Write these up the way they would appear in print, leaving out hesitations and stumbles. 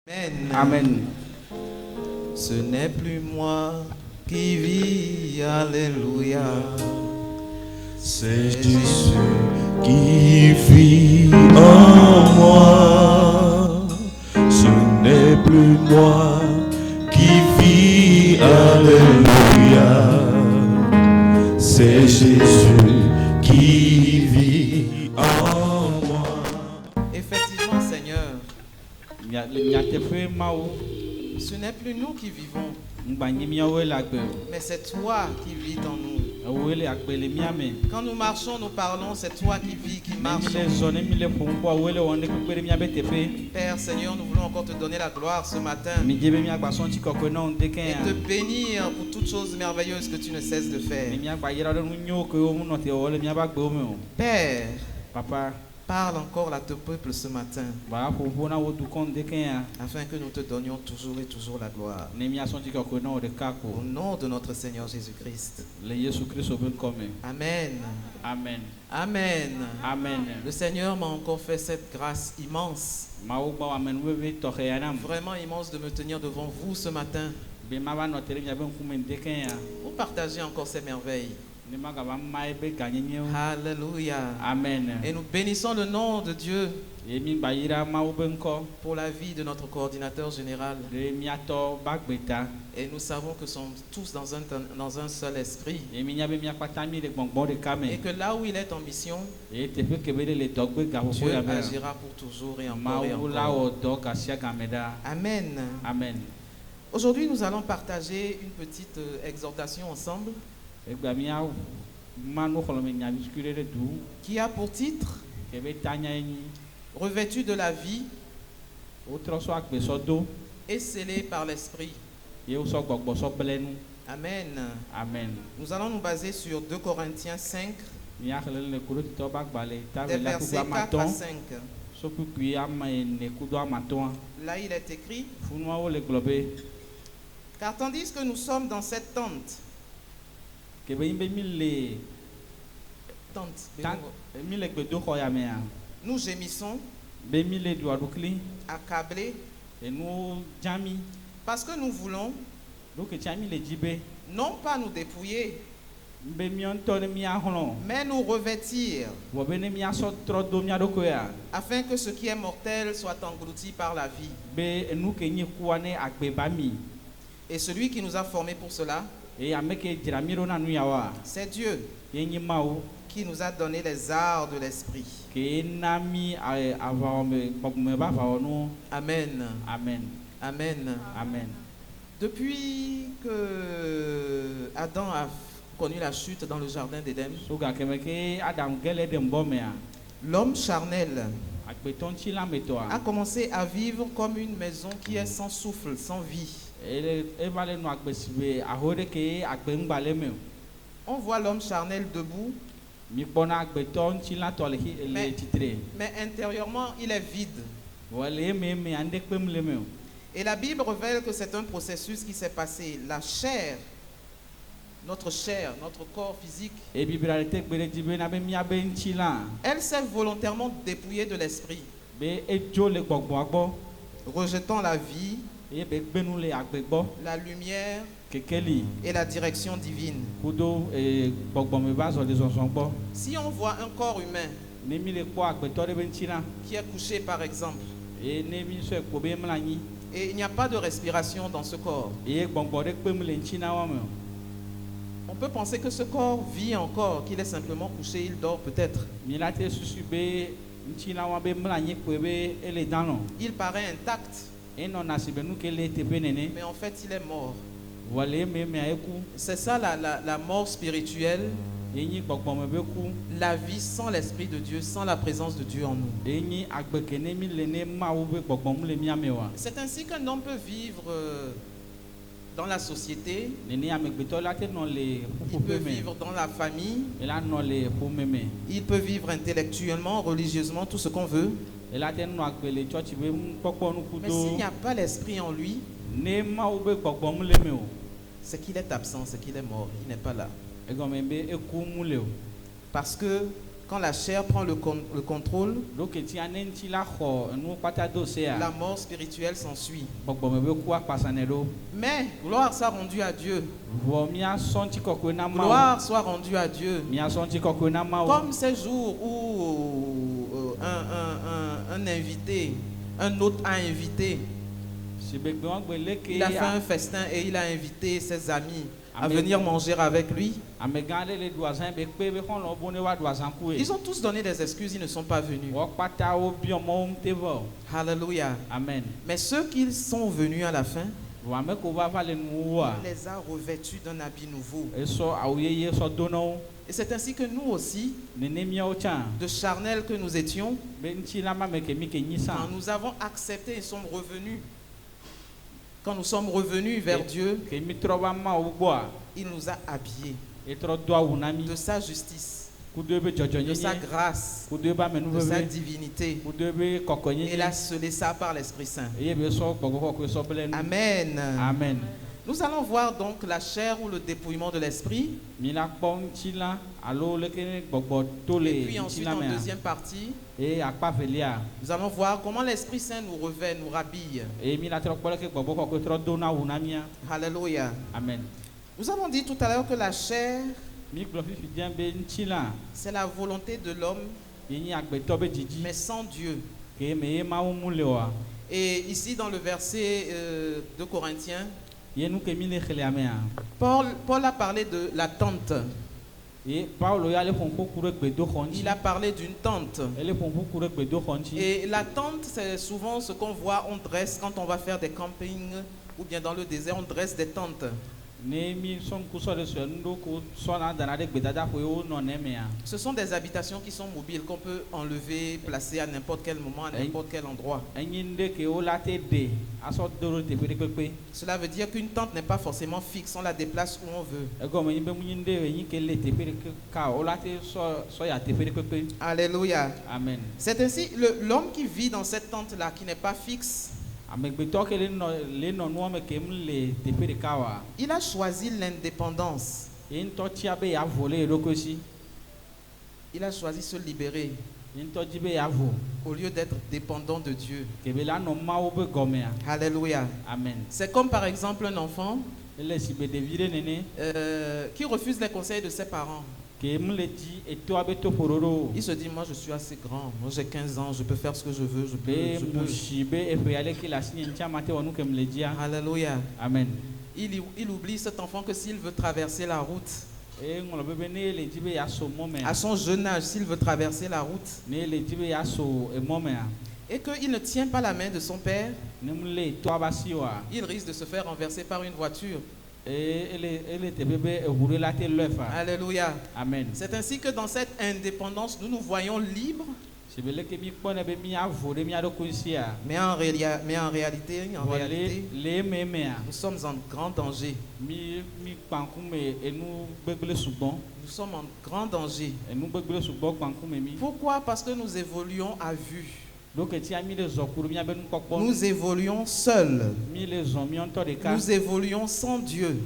Amen. Amen. Ce n'est plus moi qui vis, alléluia. C'est Jésus qui vit en moi. Ce n'est plus moi qui vis, alléluia. C'est Jésus qui vit en moi. Effectivement, Seigneur, ce n'est plus nous qui vivons, mais c'est toi qui vis en nous. Quand nous marchons, nous parlons, c'est toi qui vis, qui marche. Père Seigneur, nous voulons encore te donner la gloire ce matin et te bénir pour toutes choses merveilleuses que tu ne cesses de faire. Père, Papa, parle encore à ton peuple ce matin, afin que nous te donnions toujours et toujours la gloire. Au nom de notre Seigneur Jésus-Christ. Amen. Amen. Amen. Amen. Le Seigneur m'a encore fait cette grâce immense, vraiment immense, de me tenir devant vous ce matin pour partager encore ces merveilles. Alléluia. Amen. Et nous bénissons le nom de Dieu pour la vie de notre coordinateur général. Et nous savons que nous sommes tous dans un seul esprit. Et que là où il est en mission, Dieu agira pour toujours et encore et encore. Amen. Amen. Aujourd'hui, nous allons partager une petite exhortation ensemble qui a pour titre Revêtu de la vie et scellé par l'Esprit. Amen. Amen. Nous allons nous baser sur 2 Corinthiens 5, des versets 4 à 5. Là, il est écrit: Car tandis que nous sommes dans cette tente, nous gémissons, accablés, parce que nous voulons non pas nous dépouiller, mais nous revêtir, afin que ce qui est mortel soit englouti par la vie. Et celui qui nous a formés pour cela, c'est Dieu qui nous a donné les arts de l'esprit. Amen. Amen. Amen. Amen. Depuis que Adam a connu la chute dans le jardin d'Éden, l'homme charnel a commencé à vivre comme une maison qui est sans souffle, sans vie. On voit l'homme charnel debout, mais intérieurement il est vide. Et la Bible révèle que c'est un processus qui s'est passé. La chair, notre corps physique, elle s'est volontairement dépouillée de l'esprit, rejetant la vie, la lumière et la direction divine. Si on voit un corps humain qui est couché par exemple, et il n'y a pas de respiration dans ce corps, on peut penser que ce corps vit encore, qu'il est simplement couché, il dort peut-être. Il paraît intact, mais en fait il est mort. C'est ça la mort spirituelle, la vie sans l'Esprit de Dieu, sans la présence de Dieu en nous. C'est ainsi qu'un homme peut vivre dans la société, il peut vivre dans la famille, il peut vivre intellectuellement, religieusement, tout ce qu'on veut. Mais s'il n'y a pas l'Esprit en lui, c'est qu'il est absent, c'est qu'il est mort, il n'est pas là. Parce que quand la chair prend le contrôle, la mort spirituelle s'ensuit. Mais gloire soit rendue à Dieu. Gloire soit rendue à Dieu. Comme ces jours où un invité, un autre a invité. Il a fait un festin et il a invité ses amis à venir manger avec lui. Ils ont tous donné des excuses, ils ne sont pas venus. Alléluia. Amen. Mais ceux qui sont venus à la fin, il les a revêtus d'un habit nouveau. Et c'est ainsi que nous aussi, de charnels que nous étions, quand nous avons accepté et sommes revenus, quand nous sommes revenus vers Dieu, il nous a habillés de sa justice, de sa grâce, de sa divinité. Et il a scellé ça par l'Esprit Saint. Amen. Amen. Nous allons voir donc la chair ou le dépouillement de l'esprit. Et puis ensuite, en deuxième partie, nous allons voir comment l'Esprit Saint nous revêt, nous rhabille. Alléluia. Amen. Nous avons dit tout à l'heure que la chair, c'est la volonté de l'homme, mais sans Dieu. Et ici, dans le verset de Corinthiens, Paul a parlé de la tente. Il a parlé d'une tente. Et la tente, c'est souvent ce qu'on voit, on dresse quand on va faire des campings ou bien dans le désert, on dresse des tentes. Ce sont des habitations qui sont mobiles, qu'on peut enlever, placer à n'importe quel moment, à n'importe quel endroit. Cela veut dire qu'une tente n'est pas forcément fixe, on la déplace où on veut. Alléluia. Amen. C'est ainsi, l'homme qui vit dans cette tente-là, qui n'est pas fixe, il a choisi l'indépendance. Il a choisi se libérer au lieu d'être dépendant de Dieu. Alléluia. Amen. C'est comme par exemple un enfant qui refuse les conseils de ses parents. Il se dit, moi je suis assez grand, moi j'ai 15 ans, je peux faire ce que je veux, je peux. Alléluia. Amen. Il oublie cet enfant que s'il veut traverser la route, à son jeune âge, s'il veut traverser la route, et qu'il ne tient pas la main de son père, il risque de se faire renverser par une voiture. Alléluia. Amen. C'est ainsi que dans cette indépendance, nous nous voyons libres. Mais en réalité, nous sommes en grand danger. Nous sommes en grand danger. Pourquoi? Parce que nous évoluons à vue. Nous évoluons seuls. Nous évoluons sans Dieu.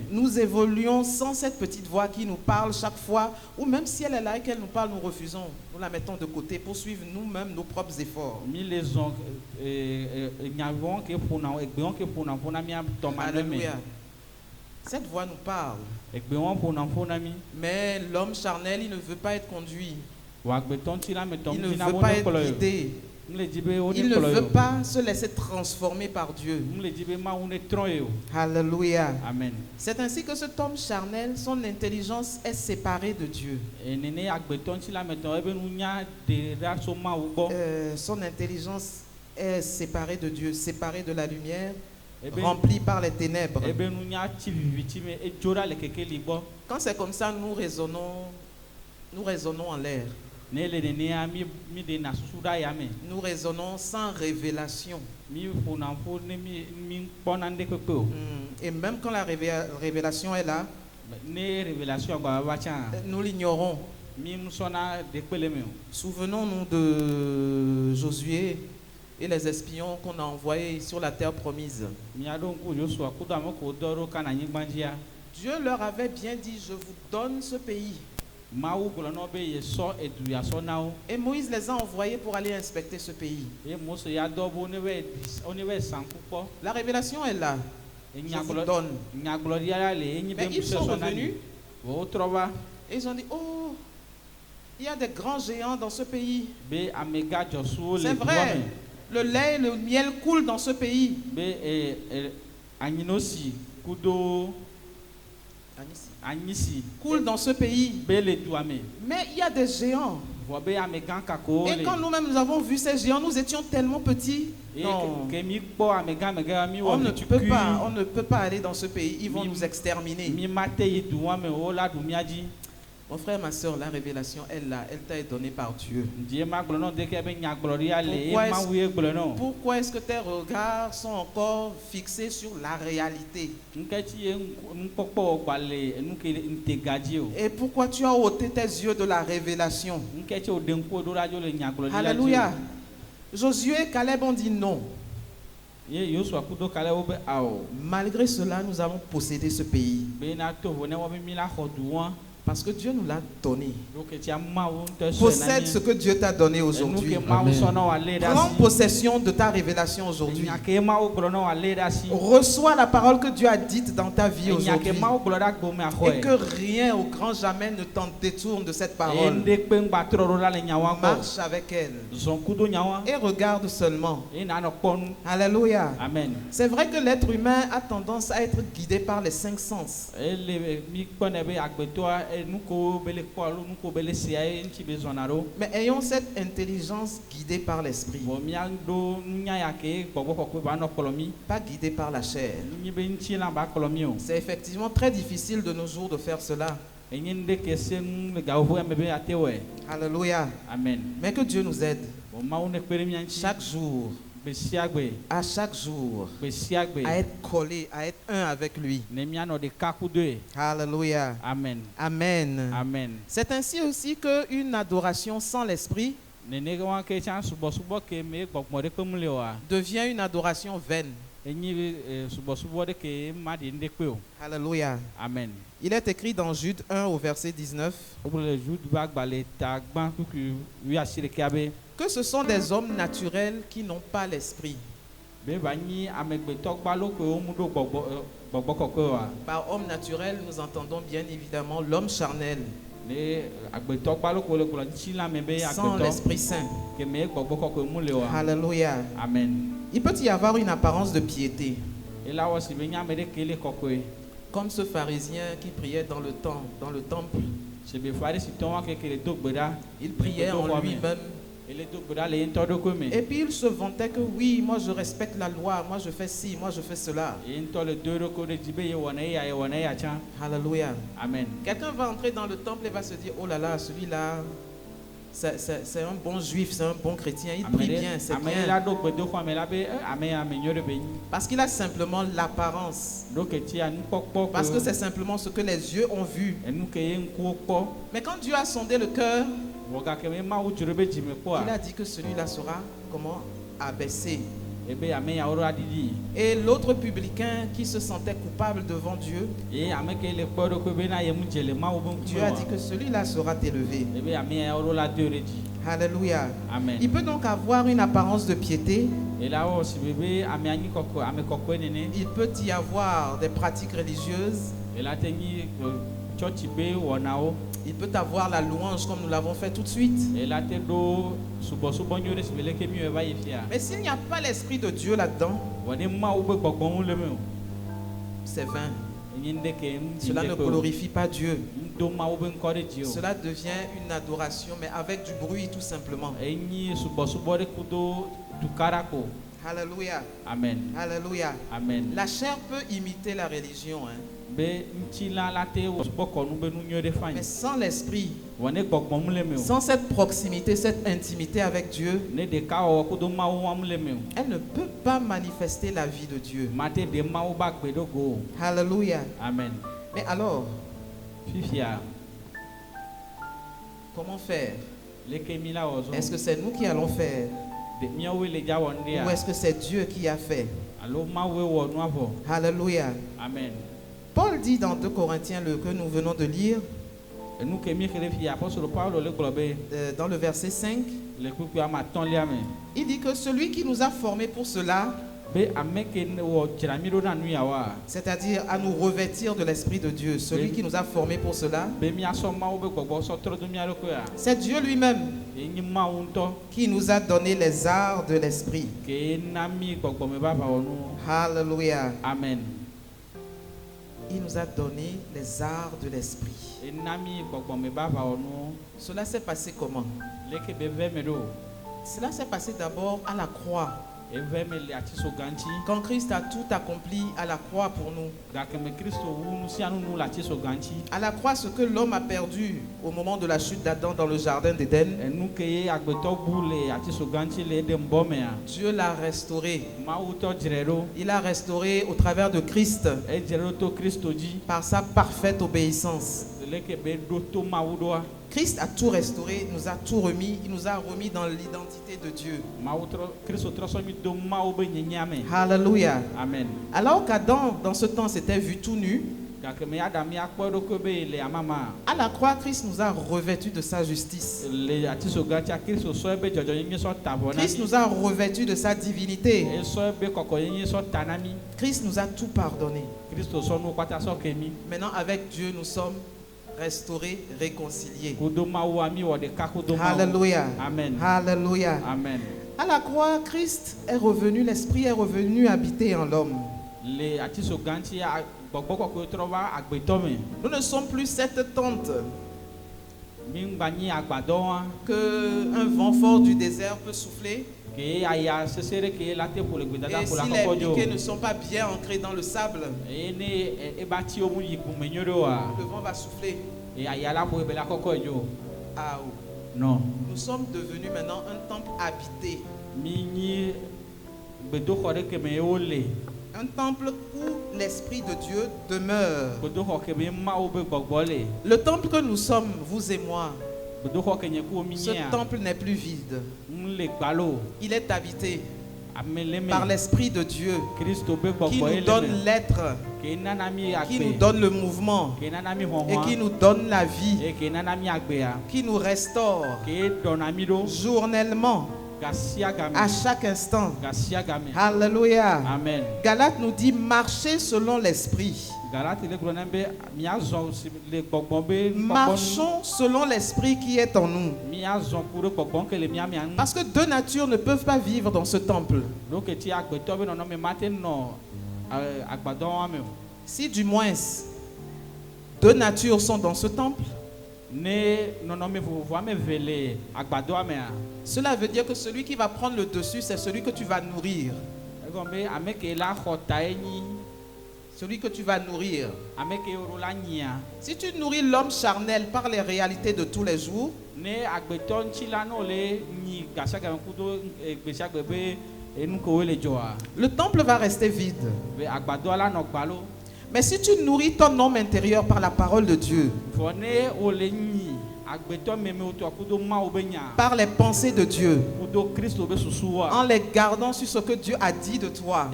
Nous évoluons sans cette petite voix qui nous parle chaque fois, ou même si elle est là et qu'elle nous parle, nous refusons. Nous la mettons de côté pour suivre nous-mêmes nos propres efforts. Alléluia. Cette voix nous parle. Mais l'homme charnel, il ne veut pas être conduit. Il ne veut pas être guidé. Il ne veut pas se laisser transformer par Dieu. Alléluia. Amen. C'est ainsi que cet homme charnel, son intelligence est séparée de Dieu. Son intelligence est séparée de Dieu, séparée de la lumière, remplie par les ténèbres. Quand c'est comme ça, nous raisonnons en l'air. Nous raisonnons sans révélation. Et même quand la révélation est là, nous l'ignorons. Souvenons-nous de Josué et les espions qu'on a envoyés sur la terre promise. Dieu leur avait bien dit, je vous donne ce pays. Et Moïse les a envoyés pour aller inspecter ce pays. La révélation est là. Je vous donne. Mais ils sont revenus et ils ont dit, oh, il y a des grands géants dans ce pays. C'est vrai, le lait et le miel coulent dans ce pays. Coule dans ce pays. Mais il y a des géants. Et quand nous-mêmes nous avons vu ces géants, nous étions tellement petits. Non. On ne peut pas aller dans ce pays. Ils vont nous exterminer. Mon frère, ma soeur, la révélation est là. Elle t'a été donnée par Dieu. Pourquoi est-ce que tes regards sont encore fixés sur la réalité? Et pourquoi tu as ôté tes yeux de la révélation? Alléluia. Josué et Caleb ont dit non. Malgré cela, nous avons possédé ce pays. Parce que Dieu nous l'a donné. Possède ce que Dieu t'a donné aujourd'hui. Prends possession de ta révélation aujourd'hui. Reçois la parole que Dieu a dite dans ta vie aujourd'hui. Et que rien au grand jamais ne t'en détourne de cette parole. Marche avec elle. Et regarde seulement. Alléluia. Amen. C'est vrai que l'être humain a tendance à être guidé par les 5 sens. Mais ayons cette intelligence guidée par l'esprit. Pas guidée par la chair. C'est effectivement très difficile de nos jours de faire cela. Alléluia. Amen. Mais que Dieu nous aide. Chaque jour. À chaque jour, à être collé, à être un avec lui. Alléluia. Amen. Amen. Amen. C'est ainsi aussi qu'une adoration sans l'esprit devient une adoration vaine. Alléluia. Amen. Il est écrit dans Jude 1 au verset 19 que ce sont des hommes naturels qui n'ont pas l'esprit. Par homme naturel, nous entendons bien évidemment l'homme charnel, sans l'Esprit Saint. Alléluia. Amen. Il peut y avoir une apparence de piété, comme ce pharisien qui priait dans le temple. Il priait en lui-même. Et puis il se vantait que oui, moi je respecte la loi, moi je fais ci, moi je fais cela. Alléluia. Amen. Quelqu'un va entrer dans le temple et va se dire, oh là là, celui-là, c'est un bon juif, c'est un bon chrétien, il prie bien, c'est bien. Parce qu'il a simplement l'apparence. Parce que c'est simplement ce que les yeux ont vu. Mais quand Dieu a sondé le cœur, il a dit que celui-là sera comment abaissé. Et l'autre publicain qui se sentait coupable devant Dieu, Dieu a dit que celui-là sera élevé. Alléluia. Amen. Il peut donc avoir une apparence de piété. Il peut y avoir des pratiques religieuses. Il peut avoir la louange comme nous l'avons fait tout de suite. Mais s'il n'y a pas l'Esprit de Dieu là-dedans, c'est vain. Cela ne glorifie pas Dieu. Cela devient une adoration, mais avec du bruit tout simplement. Alléluia. Amen. Alléluia. Amen. La chair peut imiter la religion, hein. Mais sans l'esprit, sans cette proximité, cette intimité avec Dieu, elle ne peut pas manifester la vie de Dieu. Alléluia. Amen. Mais alors, comment faire? Est-ce que c'est nous qui allons faire? Ou est-ce que c'est Dieu qui a fait? Alléluia. Amen. Paul dit dans 2 Corinthiens, que nous venons de lire, dans le verset 5, il dit que celui qui nous a formés pour cela, c'est-à-dire à nous revêtir de l'Esprit de Dieu, celui qui nous a formés pour cela, c'est Dieu lui-même qui nous a donné les arts de l'Esprit. Alléluia. Amen. Il nous a donné les arts de l'Esprit. Cela s'est passé comment? Cela s'est passé d'abord à la croix. Quand Christ a tout accompli à la croix pour nous. À la croix, ce que l'homme a perdu au moment de la chute d'Adam dans le jardin d'Éden, Dieu l'a restauré. Il a restauré au travers de Christ par sa parfaite obéissance. Christ a tout restauré, nous a tout remis, il nous a remis dans l'identité de Dieu. Alléluia. Amen. Alors qu'Adam, dans ce temps, s'était vu tout nu, à la croix, Christ nous a revêtus de sa justice. Christ nous a revêtus de sa divinité. Christ nous a tout pardonné. Maintenant, avec Dieu, nous sommes restaurés, réconciliés. Alléluia. Amen. Alléluia. Amen. À la croix, Christ est revenu, l'Esprit est revenu habiter en l'homme. Nous ne sommes plus cette tente qu'un vent fort du désert peut souffler. Et si les piquets ne sont pas bien ancrés dans le sable, le vent va souffler. Ah, non. Nous sommes devenus maintenant un temple habité. Un temple où l'Esprit de Dieu demeure. Le temple que nous sommes, vous et moi, ce temple n'est plus vide. Il est habité par l'Esprit de Dieu qui nous donne l'être, qui nous donne le mouvement et qui nous donne la vie, qui nous restaure journellement, à chaque instant. Alléluia. Amen. Galates nous dit marcher selon l'Esprit. Marchons selon l'Esprit qui est en nous. Parce que deux natures ne peuvent pas vivre dans ce temple. Si du moins deux natures sont dans ce temple, cela veut dire que celui qui va prendre le dessus, c'est celui que tu vas nourrir. Celui que tu vas nourrir. Si tu nourris l'homme charnel par les réalités de tous les jours, le temple va rester vide. Mais si tu nourris ton homme intérieur par la parole de Dieu, par les pensées de Dieu, en les gardant sur ce que Dieu a dit de toi,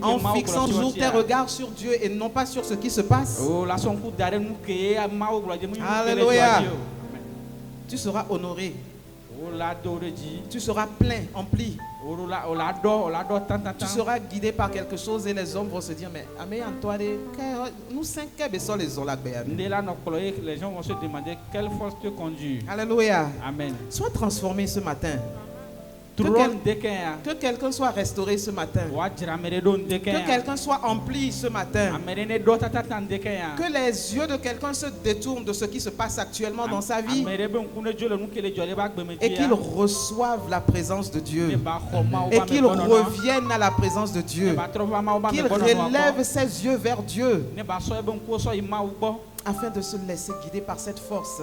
en fixant toujours tes regards sur Dieu et non pas sur ce qui se passe, alléluia, tu seras honoré, tu seras plein, empli, tu seras guidé par quelque chose et les hommes vont se dire mais Antoine, nous cinq les gens vont se demander quelle force te conduit. Alléluia. Amen. Sois transformé ce matin. Que quelqu'un soit restauré ce matin. Que quelqu'un soit empli ce matin. Que les yeux de quelqu'un se détournent de ce qui se passe actuellement dans sa vie et qu'il reçoive la présence de Dieu et qu'il revienne à la présence de Dieu, qu'il relève ses yeux vers Dieu afin de se laisser guider par cette force.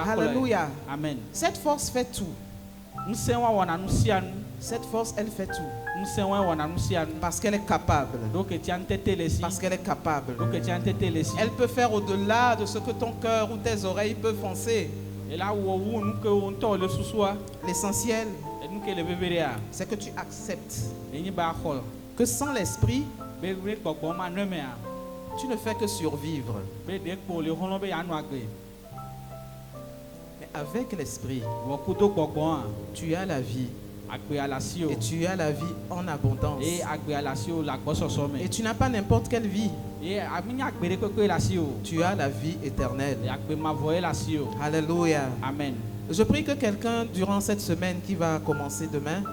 Alléluia. Amen. Cette force fait tout. Cette force, elle fait tout. Parce qu'elle est capable. Parce qu'elle est capable. Elle peut faire au-delà de ce que ton cœur ou tes oreilles peuvent penser. L'essentiel, c'est que tu acceptes que sans l'Esprit, tu ne fais que survivre. Mais avec l'esprit, tu as la vie. Et tu as la vie en abondance. Et tu n'as pas n'importe quelle vie. Tu as la vie éternelle. Alléluia. Amen. Je prie que quelqu'un durant cette semaine qui va commencer demain,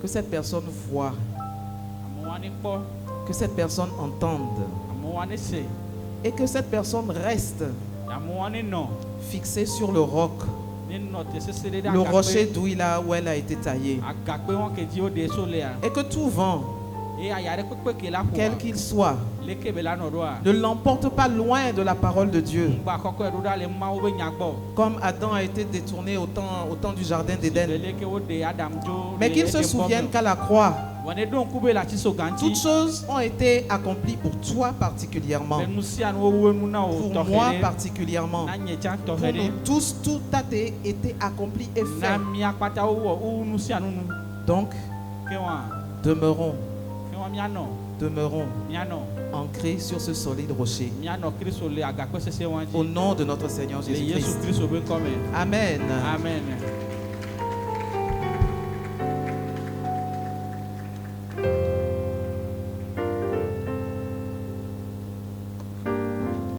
que cette personne voie, que cette personne entende et que cette personne reste fixée sur le roc, le rocher d'où elle a été taillée, et que tout vent, quel qu'il soit, ne l'emporte pas loin de la parole de Dieu, comme Adam a été détourné au temps du jardin d'Éden, mais qu'il se souvienne qu'à la croix, toutes choses ont été accomplies pour toi particulièrement, pour moi particulièrement, pour nous tous, tout a été accompli et fait. Donc, demeurons ancrés sur ce solide rocher. Au nom de notre Seigneur Jésus-Christ. Amen. Amen.